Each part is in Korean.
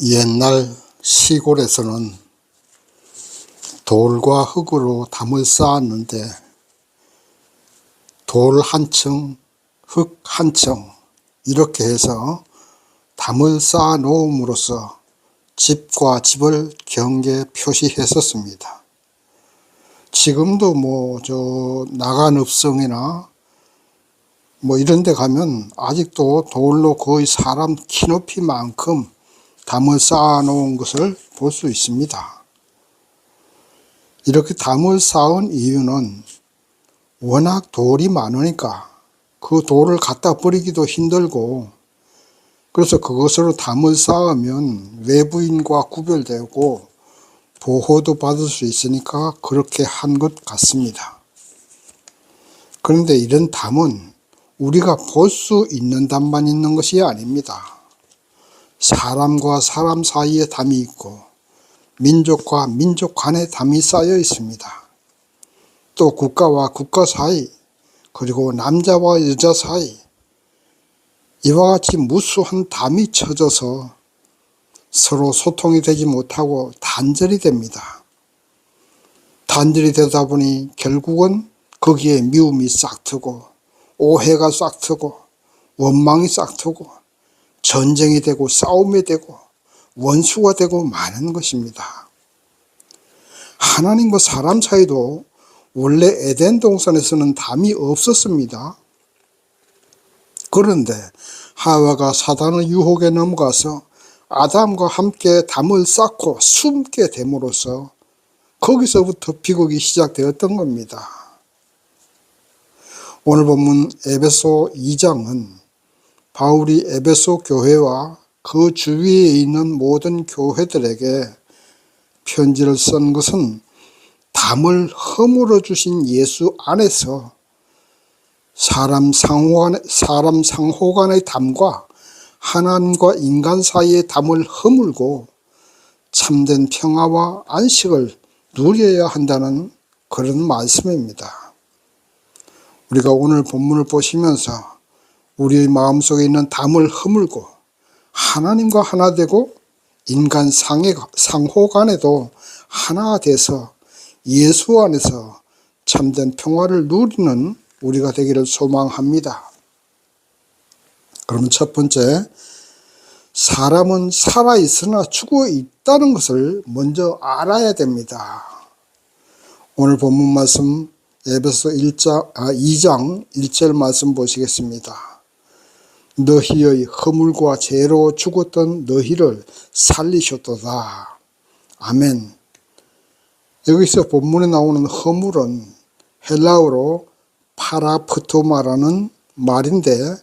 옛날 시골에서는 돌과 흙으로 담을 쌓았는데 돌 한 층, 흙 한 층 이렇게 해서 담을 쌓아 놓음으로써 집과 집을 경계 표시했었습니다. 지금도 나간읍성이나 이런 데 가면 아직도 돌로 거의 사람 키높이만큼 담을 쌓아 놓은 것을 볼 수 있습니다. 이렇게 담을 쌓은 이유는 워낙 돌이 많으니까 그 돌을 갖다 버리기도 힘들고, 그래서 그것으로 담을 쌓으면 외부인과 구별되고 보호도 받을 수 있으니까 그렇게 한 것 같습니다. 그런데 이런 담은 우리가 볼 수 있는 담만 있는 것이 아닙니다. 사람과 사람 사이에 담이 있고 민족과 민족 간에 담이 쌓여 있습니다. 또 국가와 국가 사이, 그리고 남자와 여자 사이, 이와 같이 무수한 담이 쳐져서 서로 소통이 되지 못하고 단절이 됩니다. 단절이 되다 보니 결국은 거기에 미움이 싹트고 오해가 싹트고 원망이 싹트고 전쟁이 되고 싸움이 되고 원수가 되고 마는 것입니다. 하나님과 사람 사이도 원래 에덴 동산에서는 담이 없었습니다. 그런데 하와가 사단의 유혹에 넘어가서 아담과 함께 담을 쌓고 숨게 됨으로써 거기서부터 비극이 시작되었던 겁니다. 오늘 본문 에베소 2장은 바울이 에베소 교회와 그 주위에 있는 모든 교회들에게 편지를 쓴 것은 담을 허물어 주신 예수 안에서 사람 상호 간의 담과 하나님과 인간 사이의 담을 허물고 참된 평화와 안식을 누려야 한다는 그런 말씀입니다. 우리가 오늘 본문을 보시면서 우리의 마음속에 있는 담을 허물고 하나님과 하나 되고 인간 상호 간에도 하나 돼서 예수 안에서 참된 평화를 누리는 우리가 되기를 소망합니다. 그럼 첫 번째, 사람은 살아있으나 죽어 있다는 것을 먼저 알아야 됩니다. 오늘 본문 말씀 에베소 2장 1절 말씀 보시겠습니다. 너희의 허물과 죄로 죽었던 너희를 살리셨도다. 아멘. 여기서 본문에 나오는 허물은 헬라어로 파라프토마라는 말인데,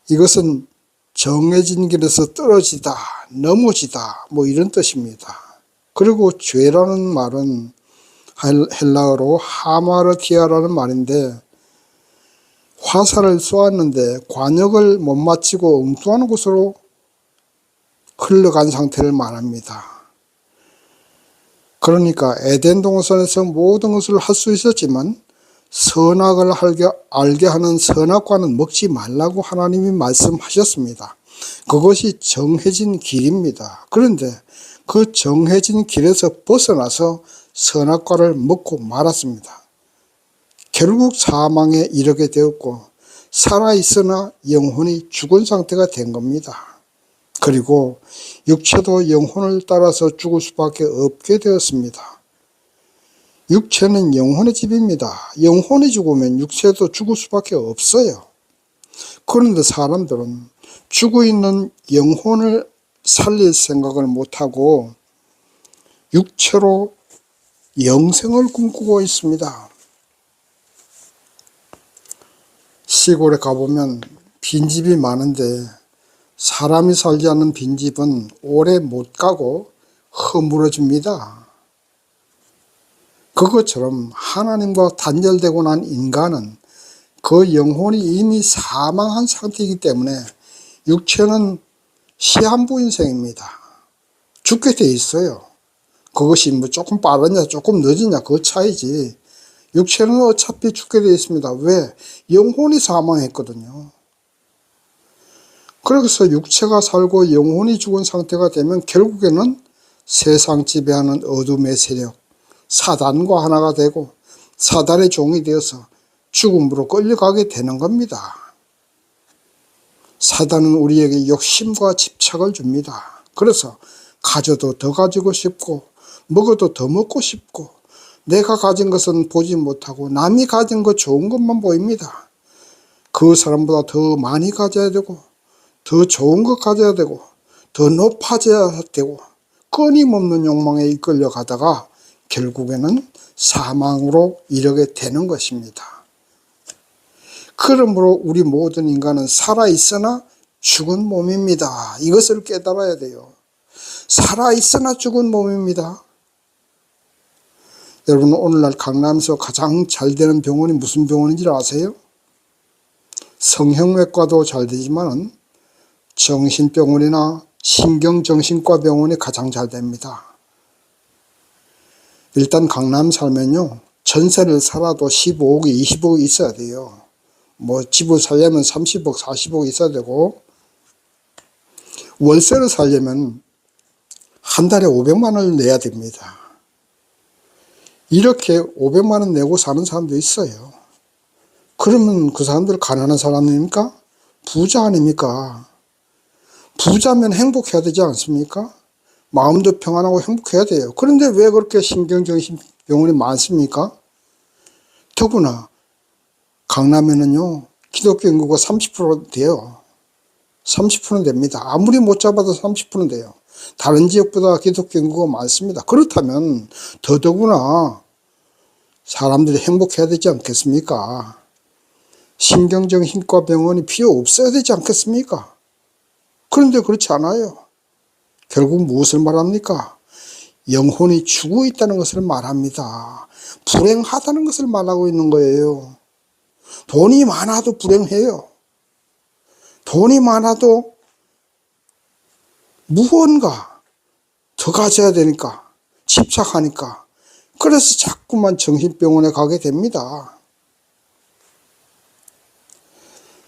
이것은 정해진 길에서 떨어지다, 넘어지다 이런 뜻입니다. 그리고 죄라는 말은 헬라어로 하마르티아라는 말인데, 화살을 쏘았는데 관역을 못 맞추고 엉뚱한 곳으로 흘러간 상태를 말합니다. 그러니까 에덴 동산에서 모든 것을 할 수 있었지만 선악을 알게 하는 선악과는 먹지 말라고 하나님이 말씀하셨습니다. 그것이 정해진 길입니다. 그런데 그 정해진 길에서 벗어나서 선악과를 먹고 말았습니다. 결국 사망에 이르게 되었고 살아있으나 영혼이 죽은 상태가 된 겁니다. 그리고 육체도 영혼을 따라서 죽을 수밖에 없게 되었습니다. 육체는 영혼의 집입니다. 영혼이 죽으면 육체도 죽을 수밖에 없어요. 그런데 사람들은 죽어 있는 영혼을 살릴 생각을 못하고 육체로 영생을 꿈꾸고 있습니다. 시골에 가보면 빈집이 많은데 사람이 살지 않는 빈집은 오래 못 가고 허물어집니다. 그것처럼 하나님과 단절되고 난 인간은 그 영혼이 이미 사망한 상태이기 때문에 육체는 시한부 인생입니다. 죽게 돼 있어요. 그것이 조금 빠르냐 조금 늦으냐 그 차이지, 육체는 어차피 죽게 되어 있습니다. 왜? 영혼이 사망했거든요. 그래서 육체가 살고 영혼이 죽은 상태가 되면 결국에는 세상 지배하는 어둠의 세력, 사단과 하나가 되고 사단의 종이 되어서 죽음으로 끌려가게 되는 겁니다. 사단은 우리에게 욕심과 집착을 줍니다. 그래서 가져도 더 가지고 싶고 먹어도 더 먹고 싶고 내가 가진 것은 보지 못하고 남이 가진 것 좋은 것만 보입니다. 그 사람보다 더 많이 가져야 되고 더 좋은 것 가져야 되고 더 높아져야 되고 끊임없는 욕망에 이끌려 가다가 결국에는 사망으로 이르게 되는 것입니다. 그러므로 우리 모든 인간은 살아있으나 죽은 몸입니다. 이것을 깨달아야 돼요. 살아있으나 죽은 몸입니다. 여러분, 오늘날 강남에서 가장 잘 되는 병원이 무슨 병원인지 아세요? 성형외과도 잘 되지만 정신병원이나 신경정신과 병원이 가장 잘 됩니다. 일단 강남 살면요, 전세를 살아도 15억이 20억이 있어야 돼요. 뭐 집을 살려면 30억 40억 있어야 되고, 월세를 살려면 한 달에 500만 원을 내야 됩니다. 이렇게 500만 원 내고 사는 사람도 있어요. 그러면 그 사람들 가난한 사람입니까? 부자 아닙니까? 부자면 행복해야 되지 않습니까? 마음도 평안하고 행복해야 돼요. 그런데 왜 그렇게 신경정신병원이 많습니까? 더구나 강남에는요, 기독교 인구가 30% 돼요. 30% 됩니다. 아무리 못 잡아도 30% 돼요. 다른 지역보다 기독교 인구가 많습니다. 그렇다면 더더구나 사람들이 행복해야 되지 않겠습니까? 신경정신과 병원이 필요 없어야 되지 않겠습니까? 그런데 그렇지 않아요. 결국 무엇을 말합니까? 영혼이 죽어 있다는 것을 말합니다. 불행하다는 것을 말하고 있는 거예요. 돈이 많아도 불행해요. 돈이 많아도 무언가 더 가져야 되니까, 집착하니까. 그래서 자꾸만 정신병원에 가게 됩니다.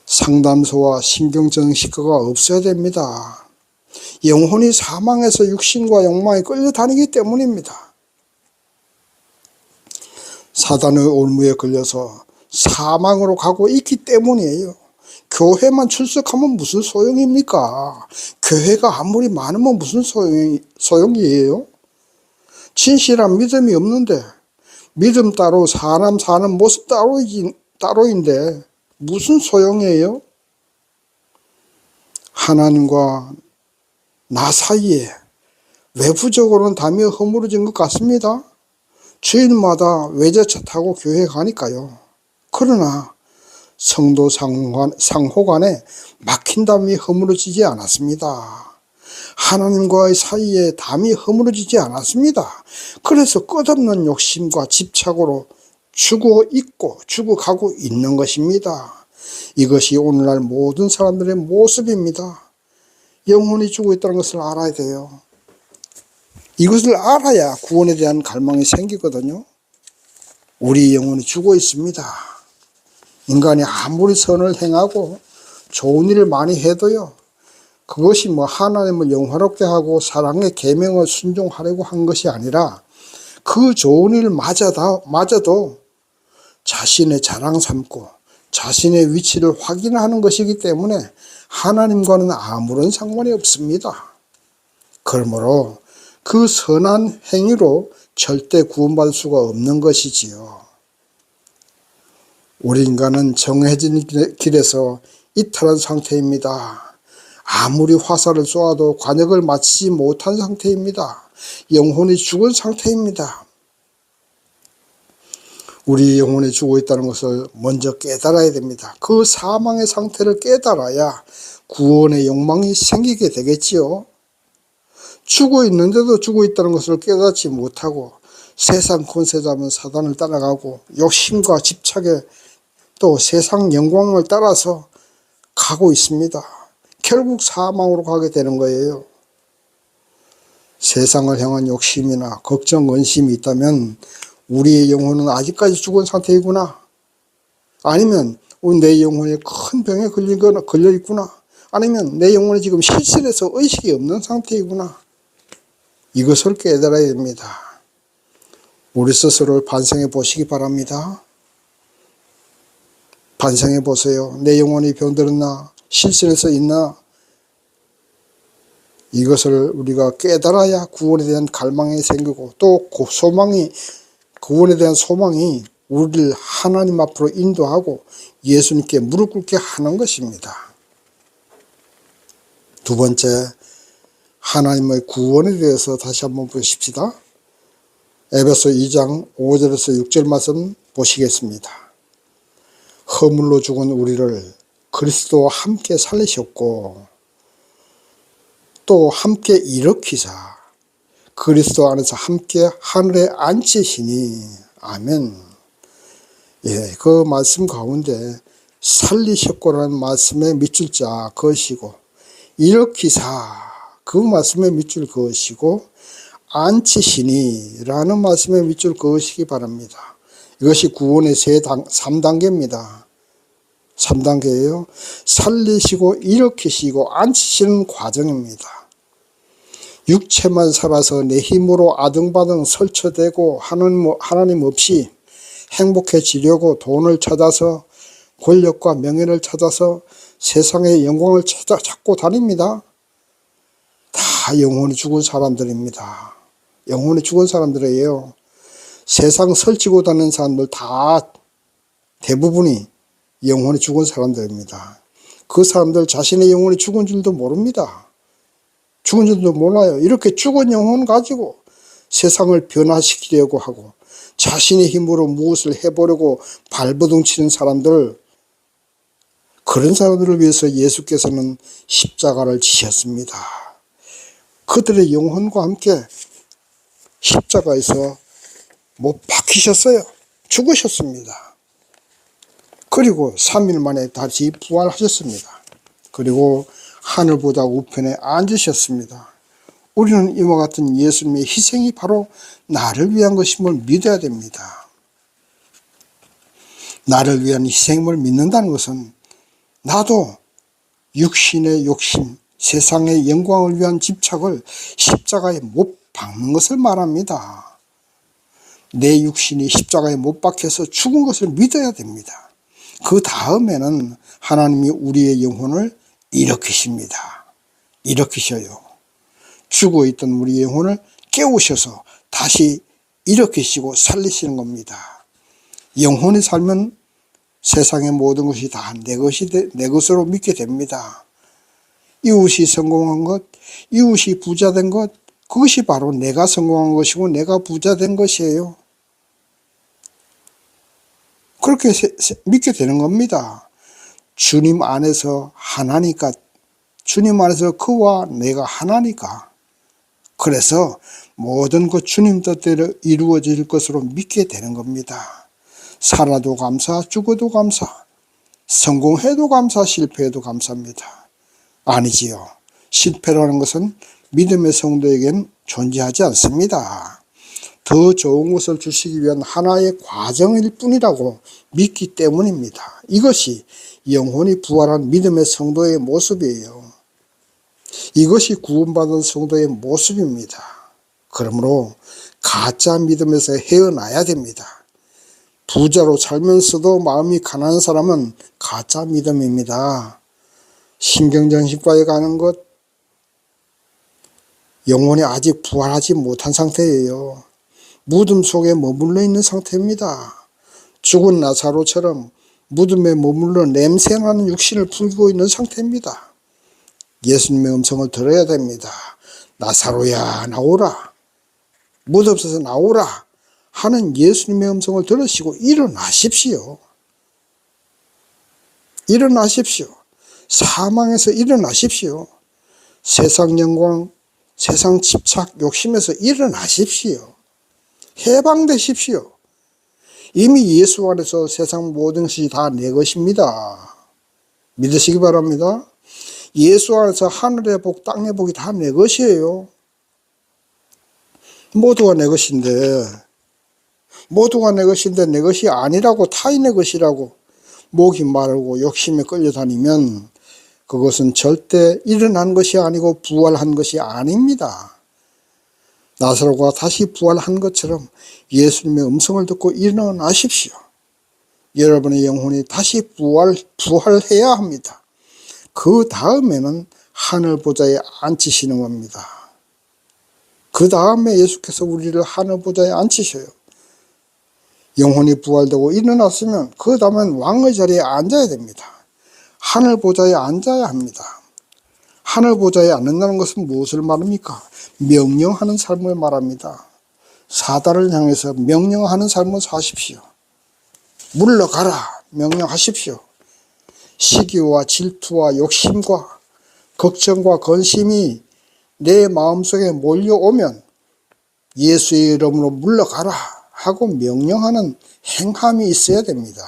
상담소와 신경정신과가 없어야 됩니다. 영혼이 사망해서 육신과 욕망에 끌려다니기 때문입니다. 사단의 올무에 걸려서 사망으로 가고 있기 때문이에요. 교회만 출석하면 무슨 소용입니까? 교회가 아무리 많으면 무슨 소용이에요? 진실한 믿음이 없는데, 믿음 따로 사람 사는 모습 따로인데 무슨 소용이에요? 하나님과 나 사이에 외부적으로는 담이 허물어진 것 같습니다. 주일마다 외제차 타고 교회 가니까요. 그러나 성도 상호 간에 막힌 담이 허물어지지 않았습니다. 하나님과의 사이에 담이 허물어지지 않았습니다. 그래서 끝없는 욕심과 집착으로 죽어가고 있는 것입니다. 이것이 오늘날 모든 사람들의 모습입니다. 영혼이 죽어 있다는 것을 알아야 돼요. 이것을 알아야 구원에 대한 갈망이 생기거든요. 우리 영혼이 죽어 있습니다. 인간이 아무리 선을 행하고 좋은 일을 많이 해도요, 그것이 뭐 하나님을 영화롭게 하고 사랑의 계명을 순종하려고 한 것이 아니라 그 좋은 일마저도 자신의 자랑 삼고 자신의 위치를 확인하는 것이기 때문에 하나님과는 아무런 상관이 없습니다. 그러므로 그 선한 행위로 절대 구원받을 수가 없는 것이지요. 우리 인간은 정해진 길에서 이탈한 상태입니다. 아무리 화살을 쏘아도 관역을 맞추지 못한 상태입니다. 영혼이 죽은 상태입니다. 우리 영혼이 죽어 있다는 것을 먼저 깨달아야 됩니다. 그 사망의 상태를 깨달아야 구원의 욕망이 생기게 되겠지요. 죽어 있는데도 죽어 있다는 것을 깨닫지 못하고 세상 권세 잡은 사단을 따라가고 욕심과 집착에 또 세상 영광을 따라서 가고 있습니다. 결국 사망으로 가게 되는 거예요. 세상을 향한 욕심이나 걱정, 근심이 있다면 우리의 영혼은 아직까지 죽은 상태이구나. 아니면 내 영혼이 큰 병에 걸려 있구나. 아니면 내 영혼이 지금 실실해서 의식이 없는 상태이구나. 이것을 깨달아야 됩니다. 우리 스스로를 반성해 보시기 바랍니다. 반성해 보세요. 내 영혼이 병들었나? 실실해서 있나? 이것을 우리가 깨달아야 구원에 대한 갈망이 생기고 또 그 소망이, 구원에 대한 소망이 우리를 하나님 앞으로 인도하고 예수님께 무릎 꿇게 하는 것입니다. 두 번째, 하나님의 구원에 대해서 다시 한번 보십시다. 에베소 2장 5절에서 6절 말씀 보시겠습니다. 허물로 죽은 우리를 그리스도와 함께 살리셨고 또 함께 일으키사 그리스도 안에서 함께 하늘에 앉히시니. 아멘. 예, 그 말씀 가운데 살리셨고라는 말씀에 밑줄 자 그것이고, 일으키사 그 말씀에 밑줄 그것이고, 앉히시니 라는 말씀에 밑줄 그것이기 바랍니다. 이것이 구원의 3단계입니다. 3단계예요. 살리시고 일으키시고 앉히시는 과정입니다. 육체만 살아서 내 힘으로 아등바등 설쳐대고 하나님 없이 행복해지려고 돈을 찾아서 권력과 명예를 찾아서 세상의 영광을 찾고 다닙니다. 다 영혼이 죽은 사람들입니다. 영혼이 죽은 사람들이에요. 세상 설치고 다니는 사람들 다 대부분이 영혼이 죽은 사람들입니다. 그 사람들 자신의 영혼이 죽은 줄도 모릅니다. 죽은 줄도 몰라요. 이렇게 죽은 영혼 가지고 세상을 변화시키려고 하고 자신의 힘으로 무엇을 해보려고 발버둥 치는 사람들, 그런 사람들을 위해서 예수께서는 십자가를 지셨습니다. 그들의 영혼과 함께 십자가에서 못 박히셨어요. 죽으셨습니다. 그리고 3일 만에 다시 부활하셨습니다. 그리고 하늘보다 우편에 앉으셨습니다. 우리는 이와 같은 예수님의 희생이 바로 나를 위한 것임을 믿어야 됩니다. 나를 위한 희생임을 믿는다는 것은 나도 육신의 욕심, 세상의 영광을 위한 집착을 십자가에 못 박는 것을 말합니다. 내 육신이 십자가에 못 박혀서 죽은 것을 믿어야 됩니다. 그 다음에는 하나님이 우리의 영혼을 일으키십니다. 일으키셔요. 죽어있던 우리의 영혼을 깨우셔서 다시 일으키시고 살리시는 겁니다. 영혼이 살면 세상의 모든 것이 다 내 것으로 믿게 됩니다. 이웃이 성공한 것, 이웃이 부자 된 것, 그것이 바로 내가 성공한 것이고 내가 부자 된 것이에요. 그렇게 믿게 되는 겁니다. 주님 안에서 하나니까, 주님 안에서 그와 내가 하나니까. 그래서 모든 것 주님 뜻대로 이루어질 것으로 믿게 되는 겁니다. 살아도 감사, 죽어도 감사, 성공해도 감사, 실패해도 감사합니다. 아니지요. 실패라는 것은 믿음의 성도에겐 존재하지 않습니다. 더 좋은 것을 주시기 위한 하나의 과정일 뿐이라고 믿기 때문입니다. 이것이 영혼이 부활한 믿음의 성도의 모습이에요. 이것이 구원받은 성도의 모습입니다. 그러므로 가짜 믿음에서 헤어나야 됩니다. 부자로 살면서도 마음이 가난한 사람은 가짜 믿음입니다. 신경정신과에 가는 것, 영혼이 아직 부활하지 못한 상태예요. 무덤 속에 머물러 있는 상태입니다. 죽은 나사로처럼 무덤에 머물러 냄새나는 육신을 풍기고 있는 상태입니다. 예수님의 음성을 들어야 됩니다. 나사로야 나오라, 무덤에서 나오라 하는 예수님의 음성을 들으시고 일어나십시오. 일어나십시오. 사망에서 일어나십시오. 세상 영광, 세상 집착, 욕심에서 일어나십시오. 해방되십시오. 이미 예수 안에서 세상 모든 것이 다 내 것입니다. 믿으시기 바랍니다. 예수 안에서 하늘의 복, 땅의 복이 다 내 것이에요. 모두가 내 것인데 내 것이 아니라고, 타인의 것이라고 목이 마르고 욕심에 끌려다니면 그것은 절대 일어난 것이 아니고 부활한 것이 아닙니다. 나사로가 다시 부활한 것처럼 예수님의 음성을 듣고 일어나십시오. 여러분의 영혼이 다시 부활해야 합니다. 그 다음에는 하늘 보좌에 앉히시는 겁니다. 그 다음에 예수께서 우리를 하늘 보좌에 앉히셔요. 영혼이 부활되고 일어났으면 그 다음엔 왕의 자리에 앉아야 됩니다. 하늘 보좌에 앉아야 합니다. 하늘 보좌에 앉는다는 것은 무엇을 말합니까? 명령하는 삶을 말합니다. 사단을 향해서 명령하는 삶을 사십시오. 물러가라 명령하십시오. 시기와 질투와 욕심과 걱정과 근심이 내 마음속에 몰려오면 예수의 이름으로 물러가라 하고 명령하는 행함이 있어야 됩니다.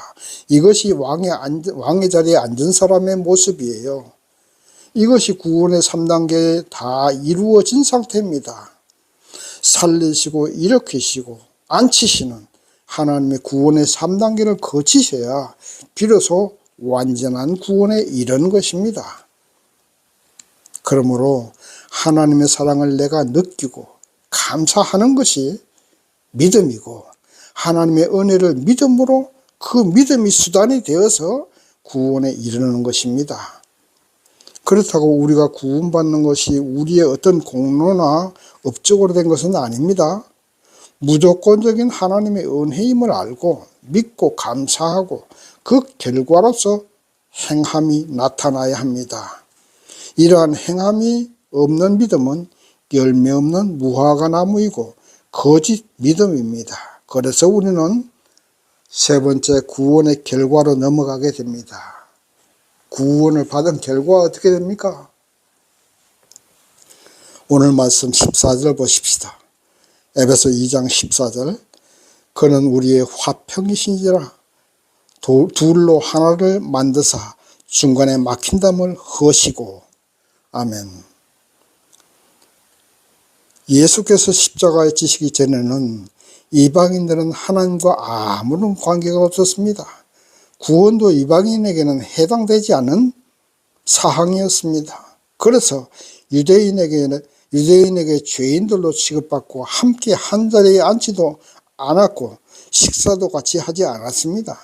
이것이 왕의 자리에 앉은 사람의 모습이에요. 이것이 구원의 3단계에 다 이루어진 상태입니다. 살리시고 일으키시고 앉히시는 하나님의 구원의 3단계를 거치셔야 비로소 완전한 구원에 이르는 것입니다. 그러므로 하나님의 사랑을 내가 느끼고 감사하는 것이 믿음이고 하나님의 은혜를 믿음으로 그 믿음이 수단이 되어서 구원에 이르는 것입니다. 그렇다고 우리가 구원받는 것이 우리의 어떤 공로나 업적으로 된 것은 아닙니다. 무조건적인 하나님의 은혜임을 알고 믿고 감사하고 그 결과로서 행함이 나타나야 합니다. 이러한 행함이 없는 믿음은 열매 없는 무화과 나무이고 거짓 믿음입니다. 그래서 우리는 세 번째 구원의 결과로 넘어가게 됩니다. 구원을 받은 결과 어떻게 됩니까? 오늘 말씀 14절 보십시다. 에베소 2장 14절. 그는 우리의 화평이신지라 둘로 하나를 만드사 중간에 막힌 담을 허시고. 아멘. 예수께서 십자가에 지시기 전에는 이방인들은 하나님과 아무런 관계가 없었습니다. 구원도 이방인에게는 해당되지 않은 사항이었습니다. 그래서 유대인에게 죄인들로 취급받고 함께 한자리에 앉지도 않았고 식사도 같이 하지 않았습니다.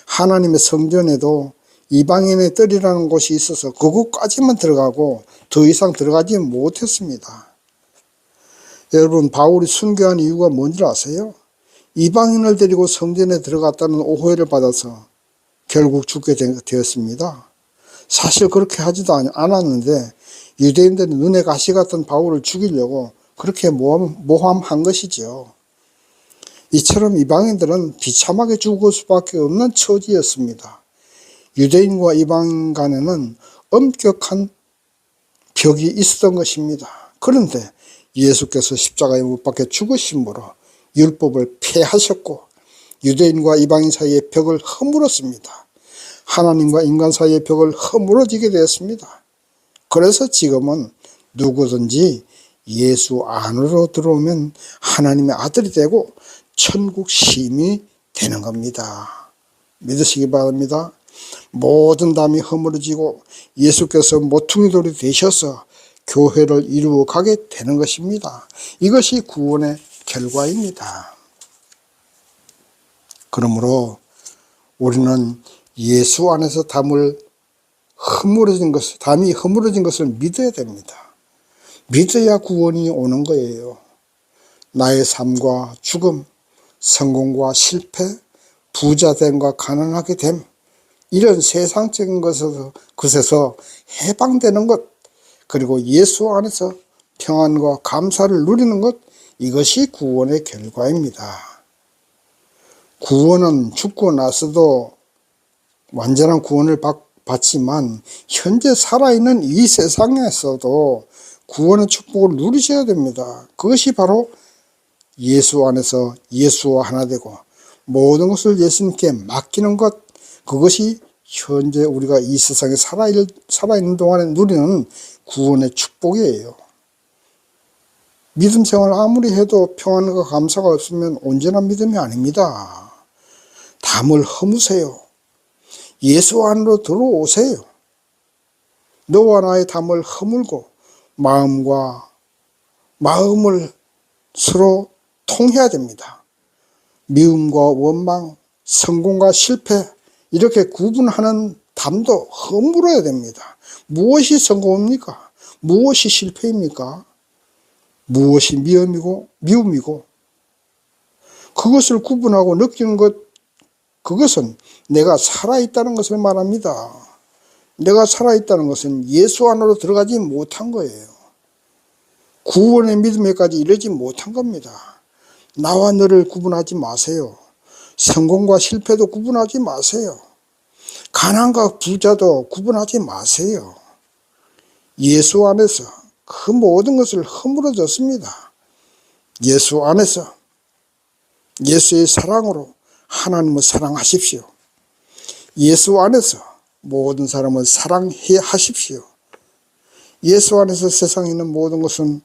하나님의 성전에도 이방인의 뜰이라는 곳이 있어서 그곳까지만 들어가고 더 이상 들어가지 못했습니다. 여러분, 바울이 순교한 이유가 뭔지 아세요? 이방인을 데리고 성전에 들어갔다는 오해를 받아서 결국 죽게 되었습니다. 사실 그렇게 하지도 않았는데 유대인들은 눈에 가시 같은 바울을 죽이려고 그렇게 모함한 것이죠. 이처럼 이방인들은 비참하게 죽을 수밖에 없는 처지였습니다. 유대인과 이방인 간에는 엄격한 벽이 있었던 것입니다. 그런데 예수께서 십자가에 못 박혀 죽으심으로 율법을 폐하셨고 유대인과 이방인 사이의 벽을 허물었습니다. 하나님과 인간 사이의 벽을 허물어지게 되었습니다. 그래서 지금은 누구든지 예수 안으로 들어오면 하나님의 아들이 되고 천국 시민이 되는 겁니다. 믿으시기 바랍니다. 모든 담이 허물어지고 예수께서 모퉁이 돌이 되셔서 교회를 이루어가게 되는 것입니다. 이것이 구원의 결과입니다. 그러므로 우리는 예수 안에서 담이 허물어진 것을 믿어야 됩니다. 믿어야 구원이 오는 거예요. 나의 삶과 죽음, 성공과 실패, 부자됨과 가난하게 됨, 이런 세상적인 것에서 해방되는 것, 그리고 예수 안에서 평안과 감사를 누리는 것, 이것이 구원의 결과입니다. 구원은 죽고 나서도 완전한 구원을 받지만 현재 살아있는 이 세상에서도 구원의 축복을 누리셔야 됩니다. 그것이 바로 예수 안에서 예수와 하나 되고 모든 것을 예수님께 맡기는 것, 그것이 현재 우리가 이 세상에 살아있는 동안에 누리는 구원의 축복이에요. 믿음 생활 아무리 해도 평안과 감사가 없으면 온전한 믿음이 아닙니다. 담을 허무세요. 예수 안으로 들어오세요. 너와 나의 담을 허물고 마음과 마음을 서로 통해야 됩니다. 미움과 원망, 성공과 실패 이렇게 구분하는 담도 허물어야 됩니다. 무엇이 성공입니까? 무엇이 실패입니까? 무엇이 미움이고 그것을 구분하고 느끼는 것, 그것은 내가 살아있다는 것을 말합니다. 내가 살아있다는 것은 예수 안으로 들어가지 못한 거예요. 구원의 믿음에까지 이르지 못한 겁니다. 나와 너를 구분하지 마세요. 성공과 실패도 구분하지 마세요. 가난과 부자도 구분하지 마세요. 예수 안에서 그 모든 것을 허물어졌습니다. 예수 안에서 예수의 사랑으로 하나님을 사랑하십시오. 예수 안에서 모든 사람을 사랑해 하십시오. 예수 안에서 세상에 있는 모든 것은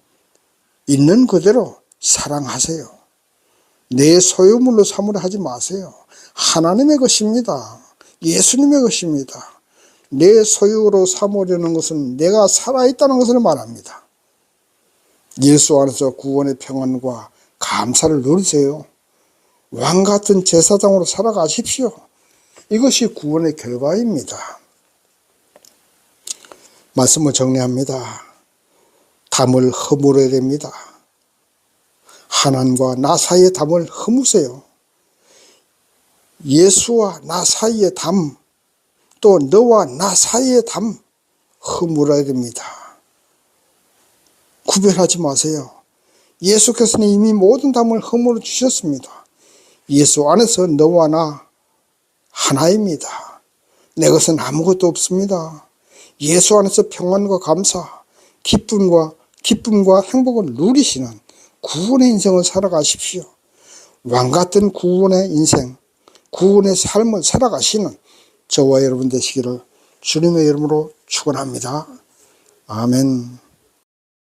있는 그대로 사랑하세요. 내 소유물로 삼으려 하지 마세요. 하나님의 것입니다. 예수님의 것입니다. 내 소유로 삼으려는 것은 내가 살아있다는 것을 말합니다. 예수 안에서 구원의 평안과 감사를 누리세요. 왕같은 제사장으로 살아가십시오. 이것이 구원의 결과입니다. 말씀을 정리합니다. 담을 허물어야 됩니다. 하나님과 나 사이의 담을 허무세요. 예수와 나 사이의 담, 또 너와 나 사이의 담 허물어야 됩니다. 구별하지 마세요. 예수께서는 이미 모든 담을 허물어 주셨습니다. 예수 안에서 너와 나 하나입니다. 내 것은 아무것도 없습니다. 예수 안에서 평안과 감사, 기쁨과 행복을 누리시는 구원의 인생을 살아가십시오. 왕같은 구원의 인생, 구원의 삶을 살아가시는 저와 여러분 되시기를 주님의 이름으로 축원합니다. 아멘.